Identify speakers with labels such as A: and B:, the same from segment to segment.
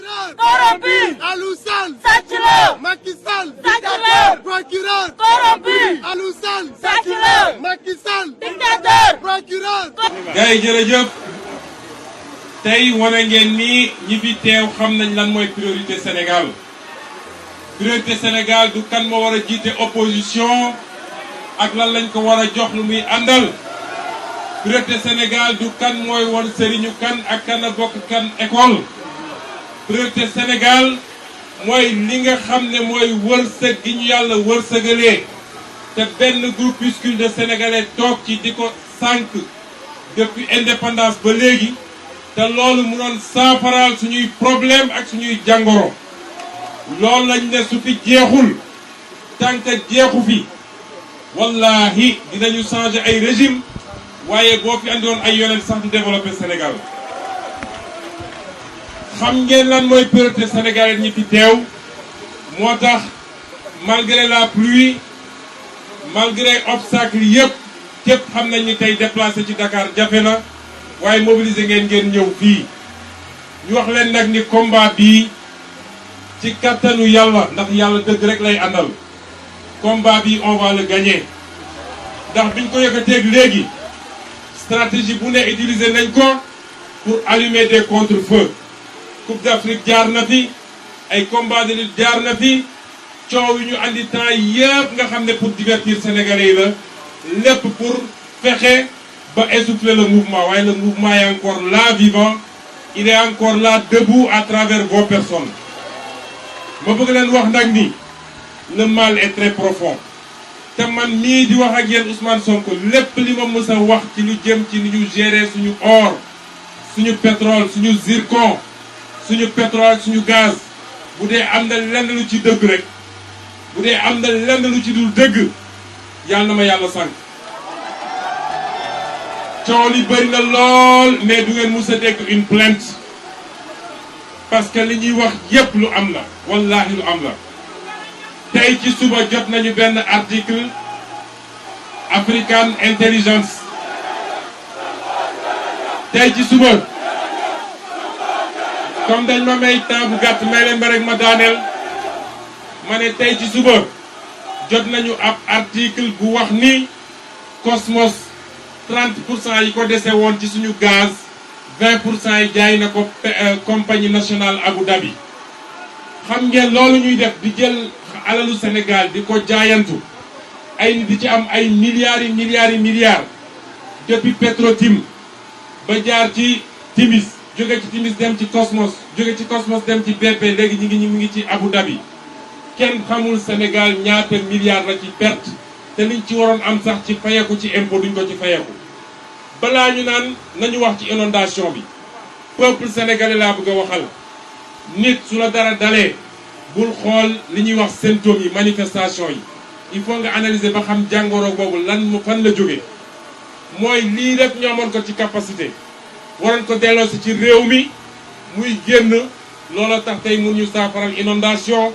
A: corrompu,
B: Aliou Sall
A: sàcc la,
B: Macky Sall
A: sàcc la,
B: procureur
A: corrompu,
B: Aliou Sall
A: sàcc la,
B: Macky Sall
A: dictateur,
B: procureur.
C: gars yi jërëjëf tey wane ngeen ni ñi fi teew xam nañ lan mooy priorité Sénégal priorité Sénégal du kan moo war a jiite opposition ak lan lañ ko war a jox lu muy àndal priorité Sénégal du kan mooy woon sëriñu kan ak kan a bokk kan école priorité Sénégal mooy li nga xam ne mooy wërsëg gi ñu yàlla wërsëgalee te benn groupuscule de sénégalais toog ci di ko sànq depuis indépendance ba léegi te loolu mu doon saafaraal suñuy problème ak suñuy jàngoro loolu lañ ne su fi jeexul tant que jeexu fi wallahi dinañu changer ay régime waaye boo fi andiwoon ay yonent sax du développer Sénégal xam ngeen lan mooy priorité sénégalais ñi fi teew moo tax malgré la pluie malgré obstacle yëpp képp xam nañ ni tey déplacé ci Dakar jafe na waaye mobiliser ngeen ñëw fii ñu wax leen nag ni combat bii ci kattanu yàlla ndax yàlla dëgg rek lay àndal combat bi on va le gagner ndax biñ ko yëkkateeg léegi stratégie bu ne utiliser nañ ko pour allumer des contre-feux Coupe d'Afrique jaar na fi ay combat de lutte jaar na fi coow yu ñu andi temps yëpp nga xam ne pour divertir Sénégalais yi la lépp pour fexe ba essouffler le mouvement waaye le mouvement est encore là vivant il est encore là debout à travers vos personnes ma bëgg leen wax nag ni le mal est très profond te man mii di wax ak yéen Ousmane Sonko lépp li ma mës a wax ci lu jëm ci ni ñu gérer suñu or suñu pétrole suñu zircon suñu pétrole ak suñu gaz bu dee am na lenn lu ci dëgg rek bu dee am na lenn lu ci dul dëgg yàlla na ma yàlla sànq coow li bëri na lool mais du ngeen mus a dégg une plainte parce que li ñuy wax yépp lu am la wallahi lu am la tey ci suba jot nañu benn article African Intelligence tey ci suba comme dañ ma may temps bu gàtt may leen ba rek ma daaneel ma ne tey ci suba jot nañu ab article bu wax ni Cosmos 30% yi ko dese woon ci suñu gaz 20% yi jaay na ko compagnie nationale Abu Dhabi xam ngeen loolu ñuy def di jël alalu Sénégal di ko jaayantu ay nit di ci am ay milliards yi milliards depuis Petrotim ba jaar ci Timis jóge ci Timis dem ci Cosmos jóge ci Cosmos dem ci BP léegi ñu ngi ci Abu Dhabi kenn xamul Sénégal ñaata milliards la ci perte te liñ ci waroon am sax ci fayeku ci impôt duñ ko ci fayeku balaa ñu naan nañu wax ci inondation bi peuple sénégalais laa bëgg a waxal nit su la dara dalee bul xool li ñuy wax symptômes yi manifestation yi il faut nga analyser ba xam jàngoro boobu lan fan la jóge mooy lii rek ñu amoon ko ci capacité waroon ko delloosi ci réew mi muy génn looloo tax tey mun ñu saafaral inondation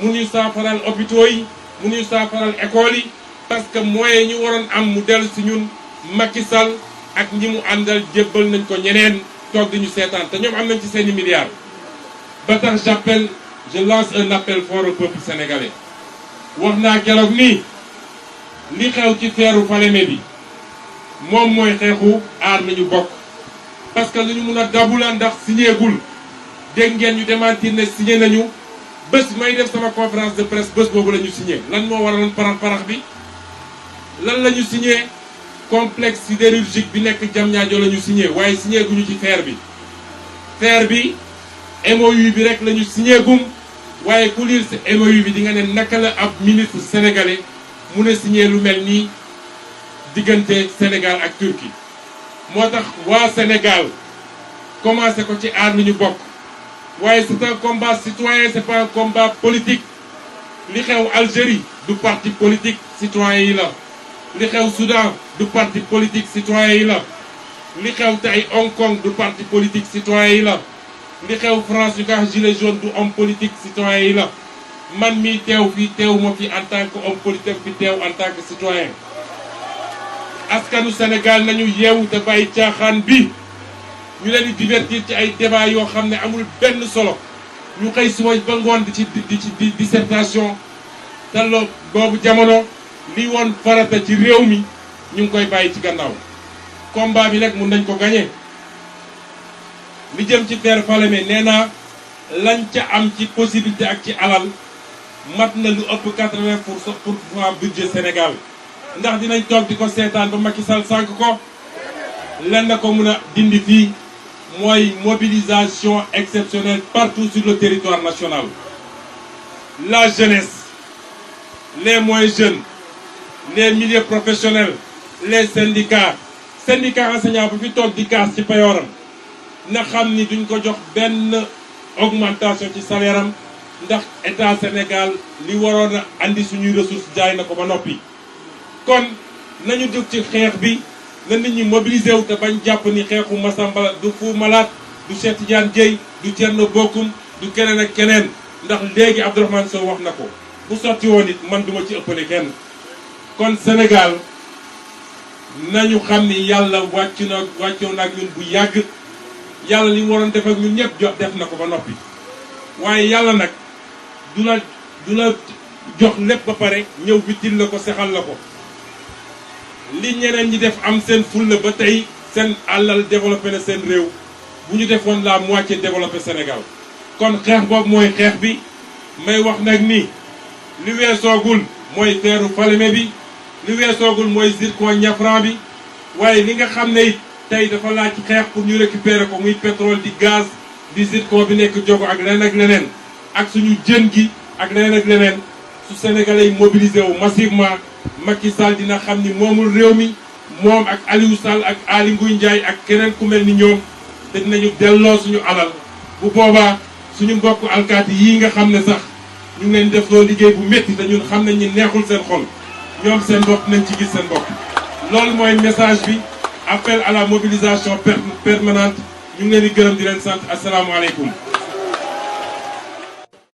C: mun ñu saafaral hôpitaux yi mun ñu saafaral écoles yi parce que moyens ñu waroon am mu dellu si ñun Macky Sall ak ñi mu àndal jébbal nañ ko ñeneen toog di ñu seetaan te ñoom am nañ ci seeni milliards ba tax je lance un appel fort au peuple sénégalais wax naa keroog nii li xew ci feeru Falémé bi moom mooy xeexu aar nañu bokk parce que lu ñu mun a dabula ndax signé gul dégg ngeen ñu démentir ne signé nañu bés may def sama conférence de presse bés boobu la ñu signé lan moo waraloon parax bi lan la ñu signé complexe sidérurgique bi nekk Diamniadio la ñu signé waaye signé guñu ci fer bi MOU bi rek la ñu signé gum waaye ku lire ce MOU bi di nga ne naka la ab ministre sénégalais mun a signé lu mel nii diggante Sénégal ak Turquie moo tax waa Sénégal commencé ko ci aar li ñu bokk waaye c'est un combat citoyen c'est pas un combat politique li xew Algérie du parti politique citoyen yi la li xew Soudan du parti politique citoyen yi la li xew tey Hong Kong du parti politique citoyen yi la li xew France ñu koy wax gilet jaune du homme politique citoyen yi la man mii teew fii teew ma fi en tant que homme politique fi teew en tant que citoyen askanu Sénégal nañu yeewu te bàyyi caaxaan bi ñu leen di divertir ci ay débat yoo xam ne amul benn solo ñu xëy suba ba ngoon di ci dissertation te loolu boobu jamono li woon farata ci réew mi ñu ngi koy bàyyi ci gannaaw combat bi nag mun nañ ko gagné li jëm ci terre Falémé nee naa lañ ca am ci possibilité ak ci alal mat na lu ëpp 80% budget Sénégal ndax dinañ toog di ko seetaan ba Macky Sall sànq ko lenn ko mun a dindi fii mooy mobilisation exceptionnelle partout sur le territoire national. La jeunesse, les moins jeunes, les milieux professionnels, les syndicats enseignants bu fi toog di kaas ci payooram na xam ni duñ ko jox benn augmentation ci salaire am ndax état Sénégal li waroon a andi suñuy ressources jaay na ko ba noppi. kon nañu jóg ci xeex bi na nit ñi mobiliser wu te bañ jàpp ni xeexu Massamba du Fou Malade du Cheikh Tidiane Dièye du Thierno Bocoum du keneen ak keneen ndax léegi Abdourahmane Sow wax na ko bu sotti woon it man duma ci ëppale kenn. kon Sénégal nañu xam ni yàlla wàccoo na ak ñun bu yàgg yàlla li mu waroon def ak ñun ñëpp def na ko ba noppi waaye yàlla nag du la jox lépp ba pare ñëw bitil la ko sexal la ko. li ñeneen ñi def am seen fulla ba tey seen àllal développé na seen réew bu ñu defoon la moitié développé Sénégal kon xeex boobu mooy xeex bi may wax nag ni li weesoogul mooy teeru Falémé bi li weesoogul mooy zircon Niafran bi waaye li nga xam ne it tey dafa laaj xeex pour ñu récupérer ko muy pétrole di gaz di zircon bi nekk jogo ak leneen ak suñu jën gi ak leneen su sénégalais yi mobilisé wu massivement Macky Sall dina xam ni moomul réew mi moom ak Aliou Sall ak Aly Ngouille Ndiaye ak keneen ku mel ni ñoom te dinañu delloo suñu alal bu boobaa suñu mbokk alkaati yii nga xam ne sax ñu ngi leen def loo liggéey bu métti te ñun xam nañ ni neexul seen xol ñoom seen bopp nañ ci gis seen bopp. loolu mooy message bi appel à la mobilisation permanente ñu ngi leen di gërëm di leen sant asalaamaaleykum.